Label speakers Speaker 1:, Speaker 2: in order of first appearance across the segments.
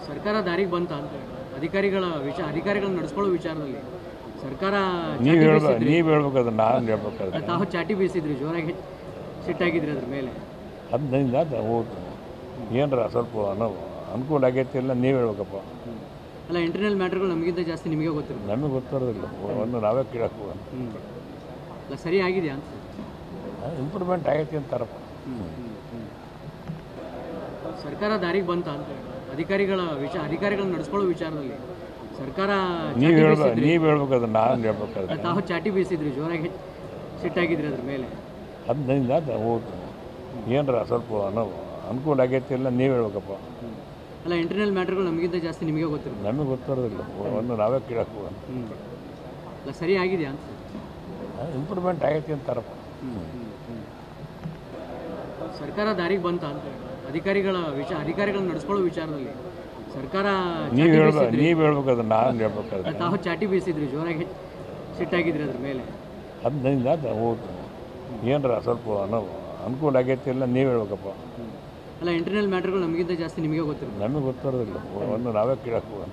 Speaker 1: ಸರ್ಕಾರ ದಾರಿಗೆ ಬಂತ ಅಂತ ಅಧಿಕಾರಿಗಳನ್ನ ನಡೆಸ್ಕೊಳ್ಳೋ ವಿಚಾರದಲ್ಲಿ ಸರ್ಕಾರ
Speaker 2: ನೀವು ಹೇಳ್ಬೇಕು ಅದನ್ನ ನಾನು ಹೇಳ್ಬೇಕಾದ್ರೆ
Speaker 1: ತಾವು ಚಾಟಿ ಬೀಸಿದ್ರಿ, ಜೋರಾಗಿ ಸಿಟ್ಟಾಗಿದ್ರಿ ಅದ್ರ ಮೇಲೆ.
Speaker 2: ಅದರಿಂದ ಹೋಗ್ತು ಏನರ ಸ್ವಲ್ಪ ಅನುಕೂಲ ಆಗೈತಿ ಇಲ್ಲ ನೀವು ಹೇಳ್ಬೇಕಪ್ಪ.
Speaker 1: ಅಲ್ಲ, ಇಂಟರ್ನಲ್ ಮ್ಯಾಟ್ರ್ಗಳು ನಮಗಿಂತ ಜಾಸ್ತಿ ನಿಮಗೆ ಗೊತ್ತಿರುತ್ತೆ.
Speaker 2: ನಮಗೆ ಗೊತ್ತಿರೋದಿಲ್ಲ, ಒಂದು ನಾವೇ ಕೇಳಕ್ಕೆ ಹೋಗೋಣ.
Speaker 1: ಅಲ್ಲ, ಸರಿ ಆಗಿದೆಯಾ ಅಂತ?
Speaker 2: ಇಂಪ್ರೂವ್ಮೆಂಟ್ ಆಗೈತಿ ಅಂತಾರಪ್ಪ.
Speaker 1: ಸರ್ಕಾರ ದಾರಿಗೆ ಬಂತ ಅಂತ ಅಧಿಕಾರಿಗಳನ್ನ ನಡೆಸ್ಕೊಳ್ಳೋ ವಿಚಾರದಲ್ಲಿ ಸರ್ಕಾರ
Speaker 2: ನೀವು ಹೇಳ್ಬೇಕು ಅದನ್ನ ನಾನು ಹೇಳ್ಬೇಕಾದ್ರೆ
Speaker 1: ತಾವು ಚಾಟಿ ಬೀಸಿದ್ರಿ, ಜೋರಾಗಿ ಸಿಟ್ಟಾಗಿದ್ರಿ ಅದ್ರ ಮೇಲೆ.
Speaker 2: ಅದರಿಂದ ಹೋಗ್ತು ಏನರ ಸ್ವಲ್ಪ ಅನುಕೂಲ ಆಗೈತಿ ಇಲ್ಲ ನೀವು ಹೇಳ್ಬೇಕಪ್ಪ.
Speaker 1: ಅಲ್ಲ, ಇಂಟರ್ನಲ್ ಮ್ಯಾಟ್ರ್ಗಳು ನಮಗಿಂತ ಜಾಸ್ತಿ ನಿಮಗೆ ಗೊತ್ತಿರುತ್ತೆ.
Speaker 2: ನಮಗೆ ಗೊತ್ತಿರೋದಿಲ್ಲ, ಒಂದು ನಾವೇ ಕೇಳಕ್ಕೆ ಹೋಗೋಣ.
Speaker 1: ಅಲ್ಲ, ಸರಿ ಆಗಿದೆಯಾ ಅಂತ?
Speaker 2: ಇಂಪ್ರೂವ್ಮೆಂಟ್ ಆಗೈತಿ ಅಂತಾರಪ್ಪ.
Speaker 1: ಸರ್ಕಾರ ದಾರಿಗೆ ಬಂತ ಅಂತ ಅಧಿಕಾರಿಗಳನ್ನ ನಡೆಸ್ಕೊಳ್ಳೋ ವಿಚಾರದಲ್ಲಿ ಸರ್ಕಾರ
Speaker 2: ನೀವು ಹೇಳ್ಬೇಕು ಅದನ್ನ ನಾನು ಹೇಳ್ಬೇಕಾದ್ರೆ
Speaker 1: ತಾವು ಚಾಟಿ ಬೀಸಿದ್ರಿ, ಜೋರಾಗಿ ಸಿಟ್ಟಾಗಿದ್ರಿ ಅದ್ರ ಮೇಲೆ.
Speaker 2: ಅದರಿಂದ ಹೋಗ್ತು ಏನರ ಸ್ವಲ್ಪ ಅನುಕೂಲ ಆಗೈತಿ ಇಲ್ಲ ನೀವು ಹೇಳ್ಬೇಕಪ್ಪ.
Speaker 1: ಅಲ್ಲ, ಇಂಟರ್ನಲ್ ಮ್ಯಾಟ್ರ್ಗಳು ನಮಗಿಂತ ಜಾಸ್ತಿ ನಿಮಗೆ ಗೊತ್ತಿರುತ್ತೆ.
Speaker 2: ನಮಗೆ ಗೊತ್ತಿರೋದಿಲ್ಲ, ಒಂದು ನಾವೇ ಕೇಳಕ್ಕೆ ಹೋಗೋಣ.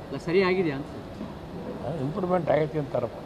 Speaker 1: ಅಲ್ಲ, ಸರಿ ಆಗಿದೆಯಾ ಅಂತ?
Speaker 2: ಇಂಪ್ರೂವ್ಮೆಂಟ್ ಆಗೈತಿ ಅಂತಾರಪ್ಪ.